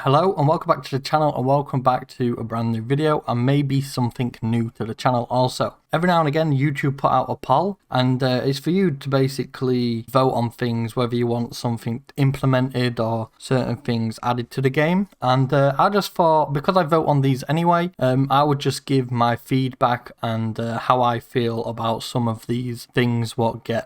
Hello and welcome back to the channel, and welcome back to a brand new video and maybe something new to the channel also. Every now and again YouTube put out a poll, and it's for you to basically vote on things, whether you want something implemented or certain things added to the game. And I just thought, because I vote on these anyway, I would just give my feedback and how I feel about some of these things what get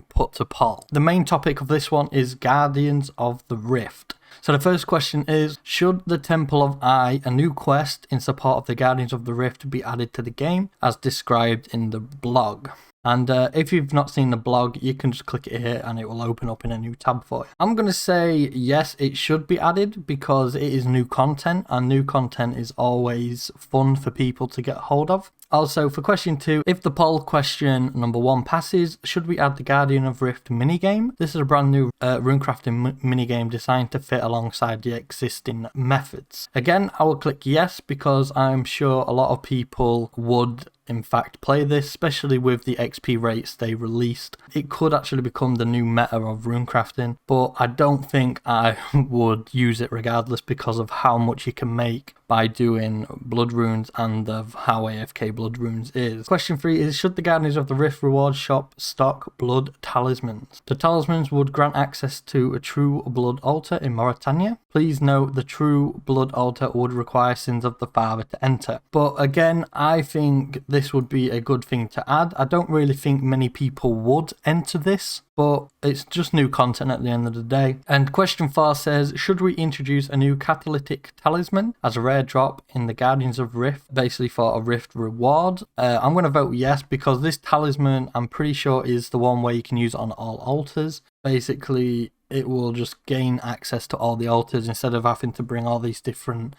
put to poll. The main topic of this one is Guardians of the Rift. So the first question is, should the Temple of Eye, a new quest in support of the Guardians of the Rift, be added to the game as described in the blog? And if you've not seen the blog, you can just click it here and it will open up in a new tab for you. I'm going to say yes, it should be added because it is new content, and new content is always fun for people to get hold of. Also, for question 2, if the poll question number 1 passes, should we add the Guardian of Rift minigame? This is a brand new runecrafting minigame designed to fit alongside the existing methods. Again, I will click yes because I'm sure a lot of people would in fact play this, especially with the XP rates they released. It could actually become the new meta of runecrafting, but I don't think I would use it regardless because of how much you can make by doing blood runes and of how AFK blood runes is. Question 3 is, should the Guardians of the Rift reward shop stock blood talismans? The talismans would grant access to a true blood altar in Mauritania. Please note the true blood altar would require Sins of the Father to enter. But again, I think this would be a good thing to add. I don't really think many people would enter this, but it's just new content at the end of the day. And question 4 says, should we introduce a new Catalytic Talisman as a rare drop in the Guardians of Rift, basically for a Rift reward? I'm going to vote yes because this talisman, I'm pretty sure, is the one where you can use it on all altars. Basically, it will just gain access to all the altars instead of having to bring all these different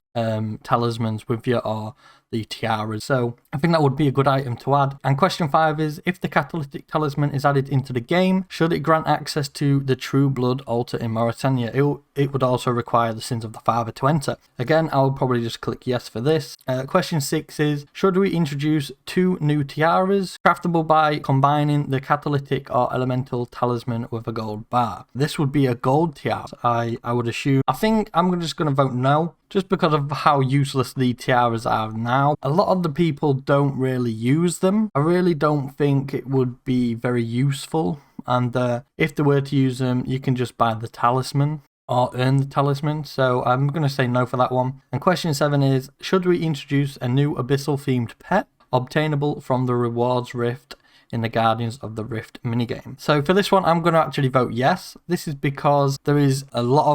talismans with you or the tiaras. So I think that would be a good item to add. And question 5 is, if the Catalytic Talisman is added into the game, should it grant access to the True Blood altar in Mauritania? It would also require the Sins of the Father to enter. Again, I would probably just click yes for this. Question 6 is, should we introduce 2 new tiaras, craftable by combining the Catalytic or Elemental Talisman with a gold bar? This would be a gold tiara, I would assume. I think I'm just going to vote no, just because of how useless the tiaras are now. A lot of the people don't really use them. I really don't think it would be very useful. And if they were to use them, you can just buy the talisman or earn the talisman. So I'm going to say no for that one. And question 7 is, should we introduce a new Abyssal themed pet obtainable from the rewards rift in the Guardians of the Rift minigame? So for this one, I'm going to actually vote yes. This is because there is a lot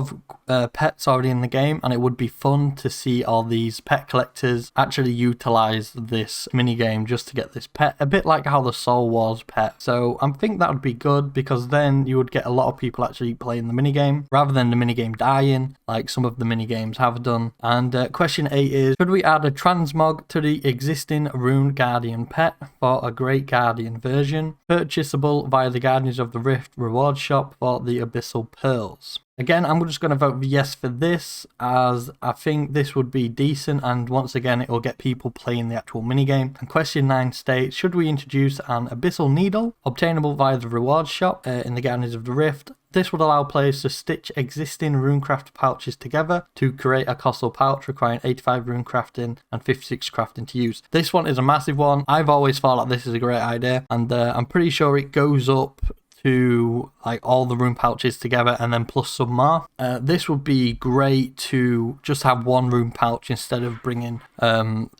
of pets already in the game, and it would be fun to see all these pet collectors actually utilize this minigame just to get this pet, a bit like how the Soul Wars pet. So I think that would be good because then you would get a lot of people actually playing the minigame rather than the minigame dying like some of the minigames have done. And question 8 is, should we add a transmog to the existing Rune Guardian pet for a Great Guardian version, purchasable via the Guardians of the Rift reward shop for the Abyssal Pearls? Again, I'm just going to vote yes for this, as I think this would be decent, and once again it will get people playing the actual minigame. And question 9 states, should we introduce an Abyssal Needle, obtainable via the reward shop in the Guardians of the Rift? This would allow players to stitch existing Runecraft pouches together to create a costal pouch requiring 85 Runecrafting and 56 crafting to use. This one is a massive one. I've always thought that this is a great idea, and I'm pretty sure it goes up to like all the rune pouches together and then plus some more. This would be great to just have one rune pouch instead of bringing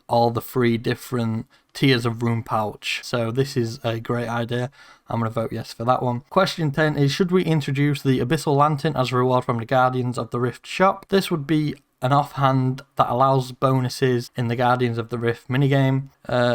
all the 3 different tiers of rune pouch. So this is a great idea. I'm going to vote yes for that one. Question 10 is, should we introduce the Abyssal Lantern as a reward from the Guardians of the Rift shop? This would be an offhand that allows bonuses in the Guardians of the Rift minigame,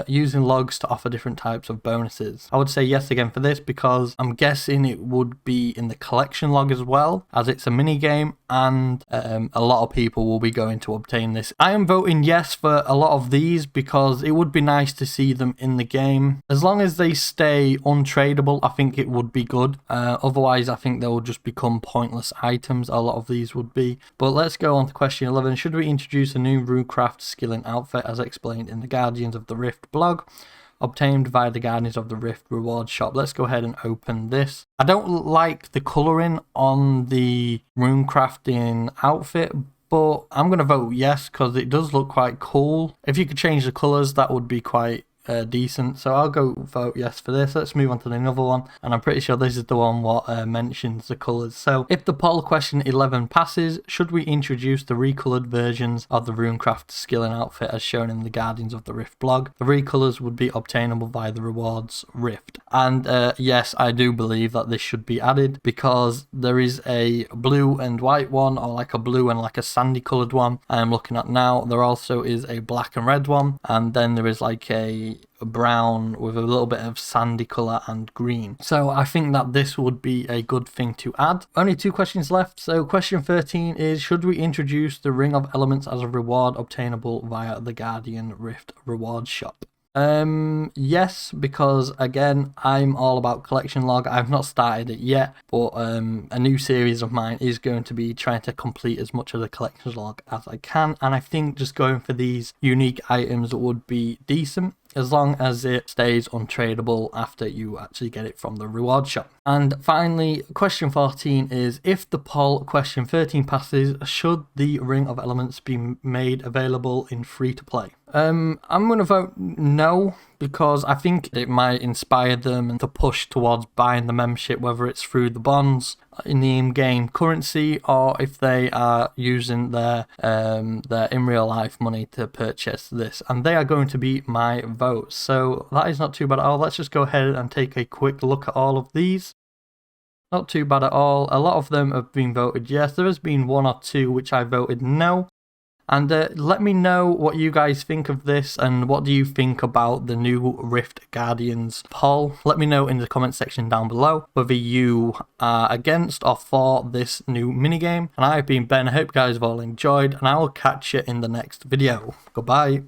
using logs to offer different types of bonuses. I would say yes again for this because I'm guessing it would be in the collection log as well, as it's a minigame, and a lot of people will be going to obtain this. I am voting yes for a lot of these because it would be nice to see them in the game. As long as they stay untradable, I think it would be good. Otherwise, I think they'll just become pointless items. A lot of these would be. But let's go on to question 11. Should we introduce a new Rooncraft skilling outfit as explained in the Guardians of the Rift blog, obtained via the Guardians of the Rift reward shop? Let's go ahead and open this. I don't like the colouring on the Runecrafting outfit, but I'm going to vote yes because it does look quite cool. If you could change the colours, that would be quite decent, so I'll go vote yes for this. Let's move on to another one, and I'm pretty sure this is the one what mentions the colours. So if the poll question 11 passes, should we introduce the recoloured versions of the Runecraft skill and outfit as shown in the Guardians of the Rift blog? The recolours would be obtainable via the rewards Rift. And yes, I do believe that this should be added, because there is a blue and white one, or like a blue and like a sandy coloured one I'm looking at now. There also is a black and red one, and then there is like a brown with a little bit of sandy colour and green. So I think that this would be a good thing to add. Only 2 questions left. So question 13 is, should we introduce the Ring of Elements as a reward obtainable via the Guardian Rift rewards shop? Yes, because again, I'm all about collection log. I've not started it yet, but a new series of mine is going to be trying to complete as much of the collection log as I can, and I think just going for these unique items would be decent, as long as it stays untradeable after you actually get it from the reward shop. And finally, question 14 is, if the poll question 13 passes, should the Ring of Elements be made available in free-to-play? I'm going to vote no, because I think it might inspire them to push towards buying the membership, whether it's through the bonds in the in-game currency, or if they are using their in real life money to purchase this, and they are going to be my vote. So that is not too bad at all. Let's just go ahead and take a quick look at all of these. Not too bad at all. A lot of them have been voted yes. There has been 1 or 2 which I voted no. And let me know what you guys think of this, and what do you think about the new Rift Guardians poll. Let me know in the comment section down below whether you are against or for this new minigame. And I've been Ben. I hope you guys have all enjoyed, and I will catch you in the next video. Goodbye.